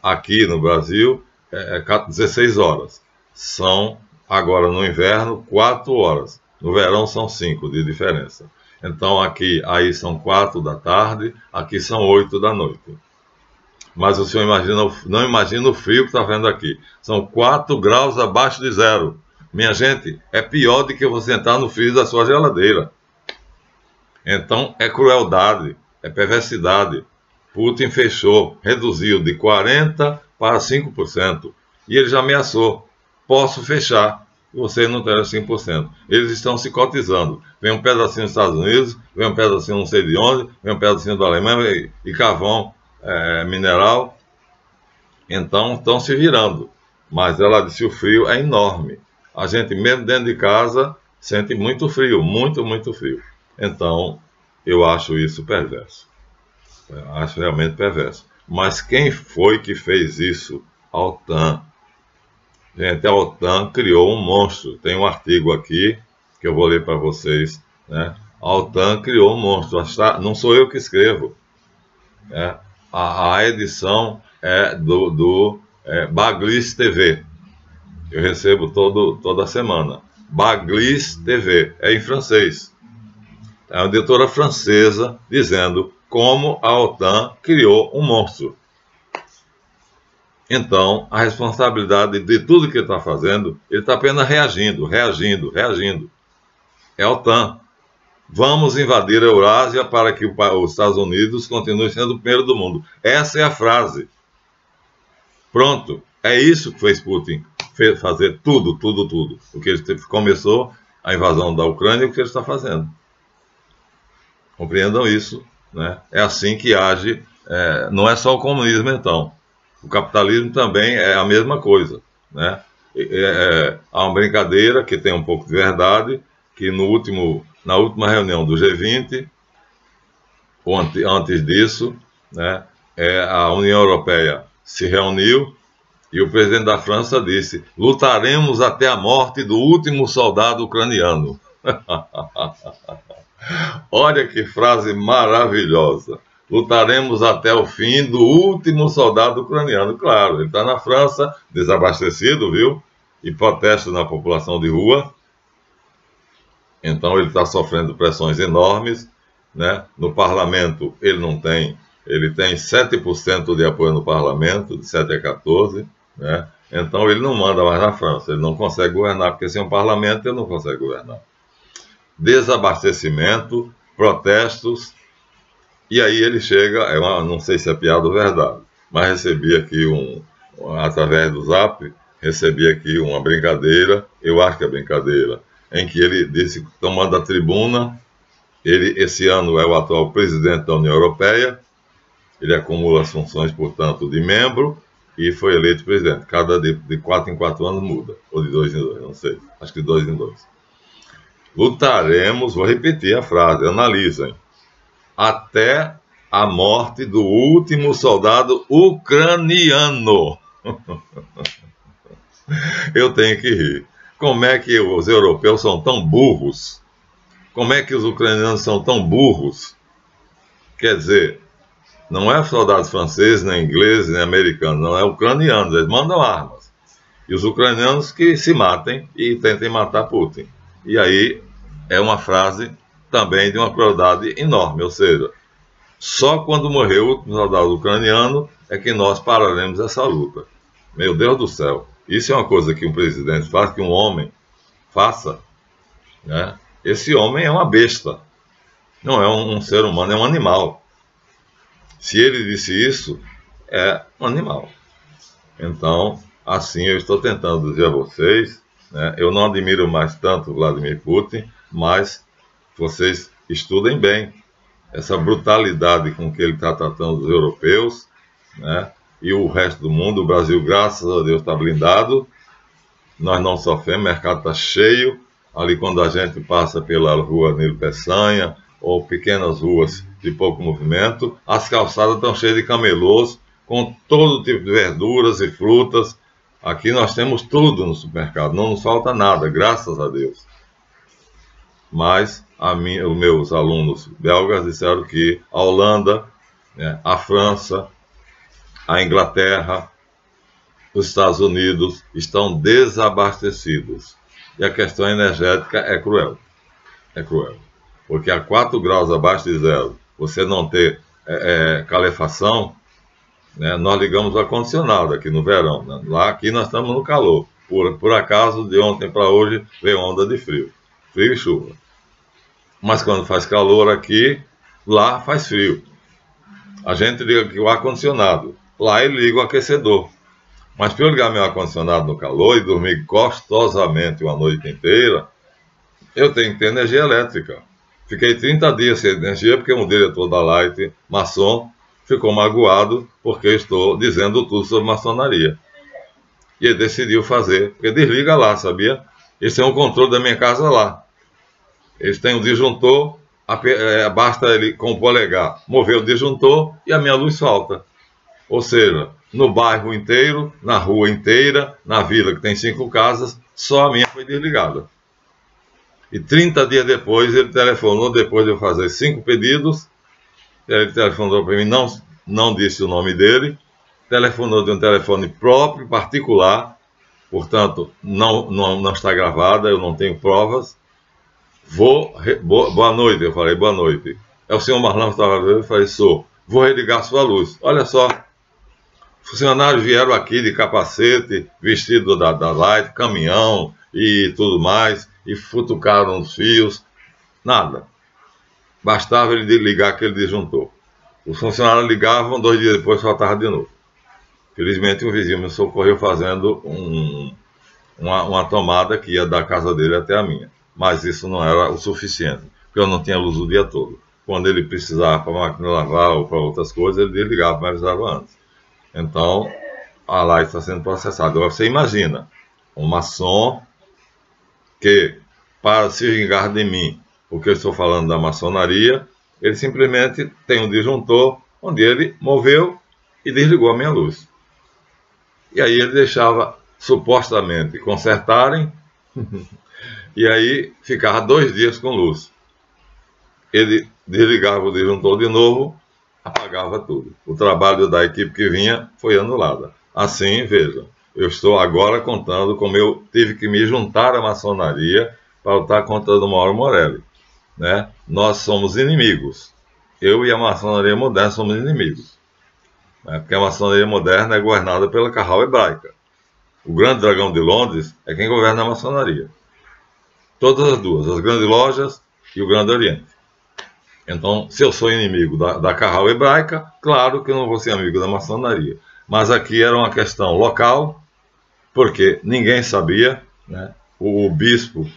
aqui no Brasil, 16 horas. São, agora no inverno, 4 horas. No verão são 5 de diferença. Então aqui, aí são 4 da tarde, aqui são 8 da noite. Mas o senhor não imagina o frio que está vendo aqui. São 4 graus abaixo de zero. Minha gente, é pior do que você entrar no frio da sua geladeira. Então é crueldade, é perversidade. Putin fechou, reduziu de 40% para 5%. E ele já ameaçou, posso fechar, você não terá 5%. Eles estão se cotizando. Vem um pedacinho dos Estados Unidos, vem um pedacinho não sei de onde, vem um pedacinho da Alemanha e carvão mineral. Então estão se virando. Mas ela disse que o frio é enorme. A gente mesmo dentro de casa sente muito frio, muito, muito frio. Então eu acho isso perverso. Eu acho realmente perverso. Mas quem foi que fez isso? A OTAN. Gente, a OTAN criou um monstro. Tem um artigo aqui que eu vou ler para vocês. Né? A OTAN criou um monstro. Não sou eu que escrevo. Né? A edição é do Baglis TV. Eu recebo toda semana. Baglis TV. É em francês. É uma editora francesa dizendo como a OTAN criou um monstro. Então, a responsabilidade de tudo que ele está fazendo, ele está apenas reagindo. É a OTAN. Vamos invadir a Eurásia para que os Estados Unidos continuem sendo o primeiro do mundo. Essa é a frase. Pronto. É isso que fez Putin fazer tudo. O que ele começou, a invasão da Ucrânia, e o que ele está fazendo. Compreendam isso. Né? É assim que age, não é só o comunismo, então. O capitalismo também é a mesma coisa. Né? Há uma brincadeira que tem um pouco de verdade, que na última reunião do G20, ou antes disso, né, a União Europeia se reuniu e o presidente da França disse: lutaremos até a morte do último soldado ucraniano. Olha que frase maravilhosa. Lutaremos até o fim do último soldado ucraniano. Claro, ele está na França, desabastecido, viu? E protesta na população de rua. Então ele está sofrendo pressões enormes. Né? No parlamento ele tem 7% de apoio no parlamento, de 7 a 14. Né? Então ele não manda mais na França, ele não consegue governar, porque sem um parlamento ele não consegue governar. Desabastecimento, protestos, e aí ele chega, não sei se é piada ou verdade, mas recebi aqui através do Zap, recebi aqui uma brincadeira, eu acho que é brincadeira, em que ele disse, tomando a tribuna, ele esse ano é o atual presidente da União Europeia, ele acumula as funções, portanto, de membro, e foi eleito presidente. Cada de 4 em 4 anos muda, ou de 2 em 2, não sei, acho que de 2 em 2. Lutaremos, vou repetir a frase, analisem, até a morte do último soldado ucraniano. Eu tenho que rir. Como é que os europeus são tão burros? Como é que os ucranianos são tão burros? Quer dizer, não é soldados franceses, nem ingleses, nem americanos, não é ucranianos, eles mandam armas. E os ucranianos que se matem e tentem matar Putin. E aí é uma frase também de uma crueldade enorme, ou seja, só quando morrer o último soldado ucraniano é que nós pararemos essa luta. Meu Deus do céu, isso é uma coisa que um presidente faz, que um homem faça, né? Esse homem é uma besta, não é um ser humano, é um animal. Se ele disse isso, é um animal. Então, assim eu estou tentando dizer a vocês, né, eu não admiro mais tanto Vladimir Putin, mas vocês estudem bem essa brutalidade com que ele está tratando os europeus, né, e o resto do mundo. O Brasil, graças a Deus, está blindado, nós não sofremos, o mercado está cheio. Ali quando a gente passa pela rua Nilo Peçanha, ou pequenas ruas de pouco movimento, as calçadas estão cheias de camelôs, com todo tipo de verduras e frutas. Aqui nós temos tudo no supermercado, não nos falta nada, graças a Deus. Mas os meus alunos belgas disseram que a Holanda, né, a França, a Inglaterra, os Estados Unidos estão desabastecidos. E a questão energética é cruel. É cruel. Porque a 4 graus abaixo de zero, você não ter calefação, né? Nós ligamos o ar-condicionado aqui no verão. Né? Lá aqui nós estamos no calor. Por acaso, de ontem para hoje, veio onda de frio. Frio e chuva. Mas quando faz calor aqui, lá faz frio. A gente liga aqui o ar-condicionado. Lá ele liga o aquecedor. Mas para eu ligar meu ar-condicionado no calor e dormir gostosamente uma noite inteira, eu tenho que ter energia elétrica. Fiquei 30 dias sem energia porque um diretor da Light, maçom, ficou magoado porque eu estou dizendo tudo sobre maçonaria. E ele decidiu fazer, porque desliga lá, sabia? Eles têm um controle da minha casa lá. Eles têm um disjuntor, basta ele com o polegar mover o disjuntor e a minha luz falta. Ou seja, no bairro inteiro, na rua inteira, na vila que tem 5 casas, só a minha foi desligada. E 30 dias depois, ele telefonou, depois de eu fazer 5 pedidos, ele telefonou para mim, não disse o nome dele, telefonou de um telefone próprio, particular, portanto, não está gravada, eu não tenho provas. Boa noite, eu falei, boa noite. É o senhor Marlão que estava vendo? Eu falei, sou. Vou religar sua luz. Olha só, funcionários vieram aqui de capacete, vestido da Light, caminhão e tudo mais, e futucaram os fios, nada. Bastava ele ligar aquele disjuntor. Os funcionários ligavam, 2 dias depois faltava de novo. Felizmente um vizinho me socorreu fazendo uma tomada que ia da casa dele até a minha. Mas isso não era o suficiente, porque eu não tinha luz o dia todo. Quando ele precisava para a máquina lavar ou para outras coisas, ele ligava, mas avisava antes. Então, a Light está sendo processada. Agora você imagina, um maçom que, para se vingar de mim, porque eu estou falando da maçonaria, ele simplesmente tem um disjuntor onde ele moveu e desligou a minha luz. E aí ele deixava, supostamente, consertarem, e aí ficava 2 dias com luz. Ele desligava o disjuntor de novo, apagava tudo. O trabalho da equipe que vinha foi anulado. Assim, vejam, eu estou agora contando como eu tive que me juntar à maçonaria para lutar contra o Mauro Morelli. Né? Nós somos inimigos. Eu e a maçonaria moderna somos inimigos. Né? Porque a maçonaria moderna é governada pela Carral Hebraica. O Grande Dragão de Londres é quem governa a maçonaria. Todas as duas, as grandes lojas e o Grande Oriente. Então, se eu sou inimigo da Carral Hebraica, claro que eu não vou ser amigo da maçonaria. Mas aqui era uma questão local, porque ninguém sabia, né? O bispo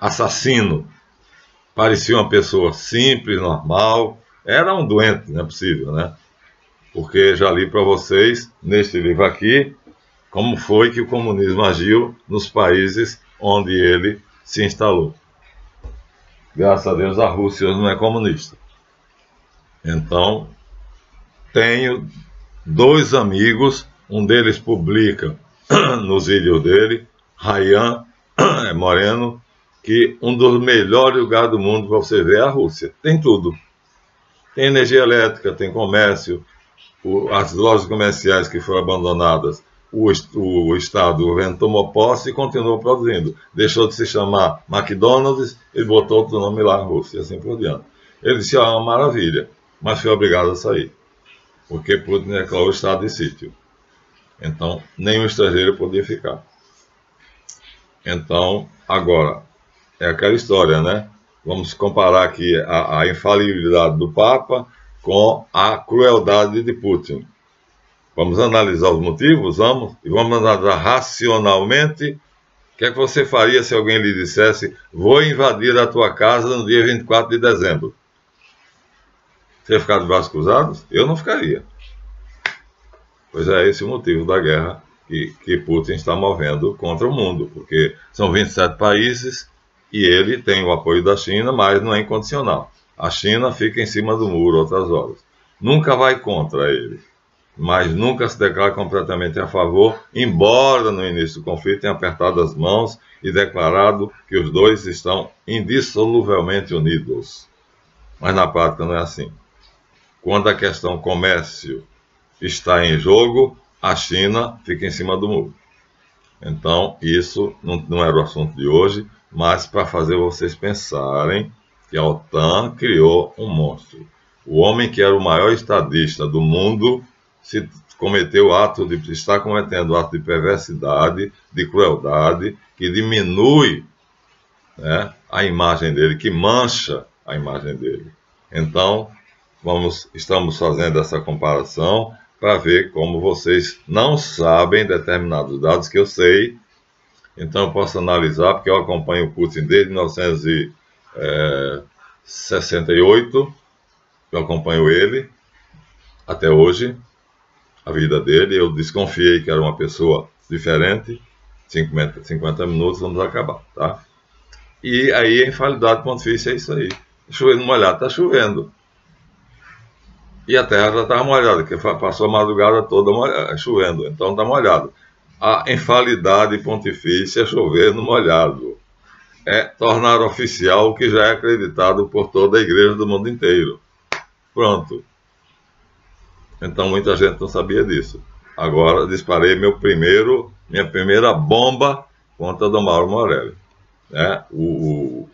assassino parecia uma pessoa simples, normal, era um doente, não é possível, né? Porque já li para vocês, neste livro aqui, como foi que o comunismo agiu nos países onde ele se instalou. Graças a Deus a Rússia não é comunista. Então, tenho 2 amigos, um deles publica nos vídeos dele, Ryan Moreno, que um dos melhores lugares do mundo para você ver é a Rússia. Tem tudo. Tem energia elétrica, tem comércio, as lojas comerciais que foram abandonadas, o Estado, o governo tomou posse e continuou produzindo. Deixou de se chamar McDonald's, ele botou outro nome lá na Rússia, e assim por diante. Ele disse, uma maravilha, mas foi obrigado a sair, porque Putin declarou o estado de sítio. Então, nenhum estrangeiro podia ficar. Então, agora, é aquela história, né? Vamos comparar aqui a infalibilidade do Papa com a crueldade de Putin. Vamos analisar os motivos, e vamos analisar racionalmente. O que é que você faria se alguém lhe dissesse, vou invadir a tua casa no dia 24 de dezembro? Você ia ficar de braços cruzados? Eu não ficaria. Pois é esse o motivo da guerra que Putin está movendo contra o mundo, porque são 27 países e ele tem o apoio da China, mas não é incondicional. A China fica em cima do muro outras horas. Nunca vai contra ele, mas nunca se declara completamente a favor, embora no início do conflito tenha apertado as mãos e declarado que os dois estão indissoluvelmente unidos. Mas na prática não é assim. Quando a questão comércio está em jogo, a China fica em cima do muro. Então, isso não era o assunto de hoje, mas para fazer vocês pensarem que a OTAN criou um monstro. O homem que era o maior estadista do mundo está cometendo ato de perversidade, de crueldade, que diminui, né, a imagem dele, que mancha a imagem dele. Então, estamos fazendo essa comparação para ver como vocês não sabem determinados dados que eu sei. Então eu posso analisar, porque eu acompanho o Putin desde 1968, eu acompanho ele até hoje, a vida dele. Eu desconfiei que era uma pessoa diferente. 50 minutos, vamos acabar, tá? E aí a infalidade pontifícia é isso aí. Chovendo molhado, está chovendo. E a terra já estava molhada, porque passou a madrugada toda chovendo, então está molhado. A infalidade pontifícia é chover no molhado. É tornar oficial o que já é acreditado por toda a igreja do mundo inteiro. Pronto. Então muita gente não sabia disso. Agora disparei minha primeira bomba contra Dom Mauro Morelli. Né? O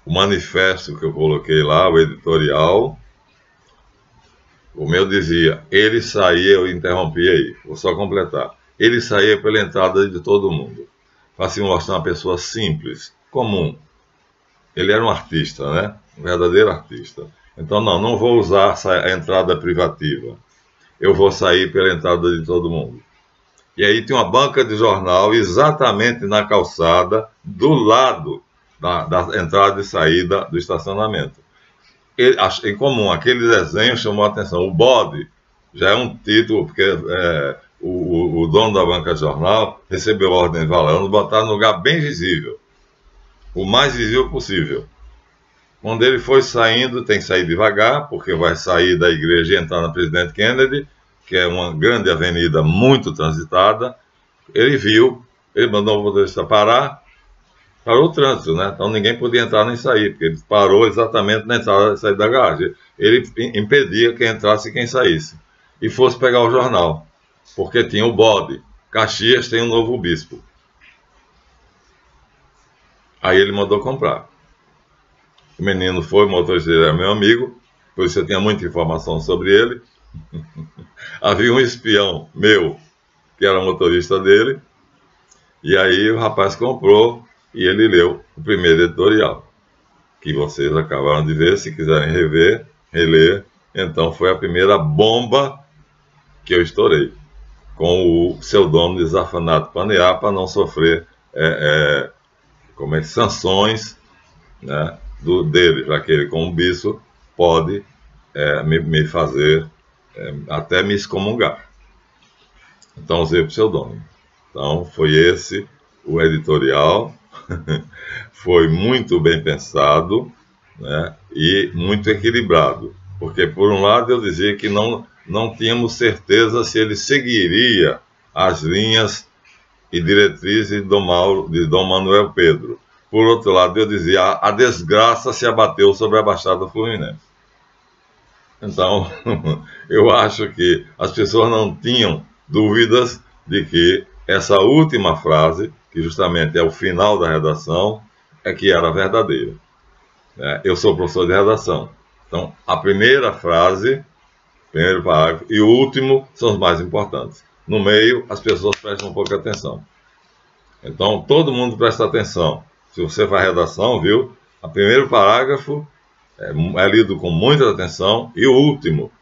manifesto que eu coloquei lá, o editorial, o meu dizia, ele saía, eu interrompi aí, vou só completar. Ele saía pela entrada de todo mundo. Para se mostrar uma pessoa simples, comum. Ele era um artista, né? Um verdadeiro artista. Então, não vou usar a entrada privativa. Eu vou sair pela entrada de todo mundo. E aí tem uma banca de jornal exatamente na calçada, do lado da entrada e saída do estacionamento. Em comum, aquele desenho chamou a atenção. O bode já é um título, porque o dono da banca de jornal recebeu ordem de valendo botar no lugar bem visível, o mais visível possível. Quando ele foi saindo, tem que sair devagar, porque vai sair da igreja e entrar na Presidente Kennedy, que é uma grande avenida muito transitada. Ele mandou o motorista parar, parou o trânsito, né? Então ninguém podia entrar nem sair, porque ele parou exatamente na entrada e saída da garagem. Ele impedia quem entrasse e quem saísse. E fosse pegar o jornal, porque tinha o bode. Caxias tem um novo bispo. Aí ele mandou comprar. O menino foi, o motorista era meu amigo, por isso eu tinha muita informação sobre ele. Havia um espião meu, que era motorista dele, e aí o rapaz comprou e ele leu o primeiro editorial, que vocês acabaram de ver. Se quiserem reler, então foi a primeira bomba que eu estourei, com o pseudônimo de Zafanato Paneá, para não sofrer sanções, né, dele, já que ele, como bispo, pode me fazer até me excomungar. Então usei o pseudônimo. Então foi esse o editorial. Foi muito bem pensado, né, e muito equilibrado, porque por um lado eu dizia que não tínhamos certeza se ele seguiria as linhas e diretrizes de Dom Manuel Pedro. Por outro lado, eu dizia, a desgraça se abateu sobre a Baixada Fluminense. Então, eu acho que as pessoas não tinham dúvidas de que essa última frase, que justamente é o final da redação, é que era verdadeira. Eu sou professor de redação. Então, a primeira frase, primeiro parágrafo e o último são os mais importantes. No meio, as pessoas prestam um pouco de atenção. Então, todo mundo presta atenção. Se você faz redação, viu? O primeiro parágrafo é lido com muita atenção, e o último.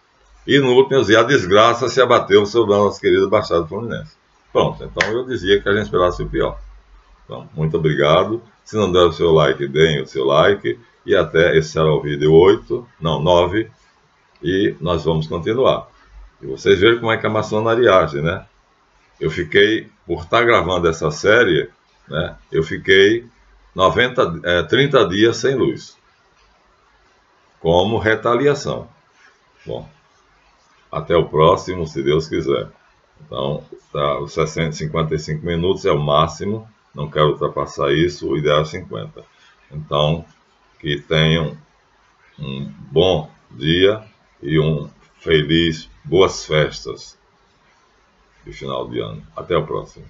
E no último, eu dizia, a desgraça se abateu sobre a nossa querida Baixada Fluminense. Pronto, então eu dizia que a gente esperasse o pior. Então, muito obrigado. Se não der o seu like, deem o seu like. E até, esse será o vídeo 9. E nós vamos continuar. E vocês veem como é que a maçonaria age, né? Eu fiquei, por estar gravando essa série, né, eu fiquei 30 dias sem luz, como retaliação. Bom, até o próximo, se Deus quiser. Então, os 55 minutos é o máximo, não quero ultrapassar isso, o ideal é 50. Então, que tenham um bom dia e boas festas. de final de ano. Até o próximo.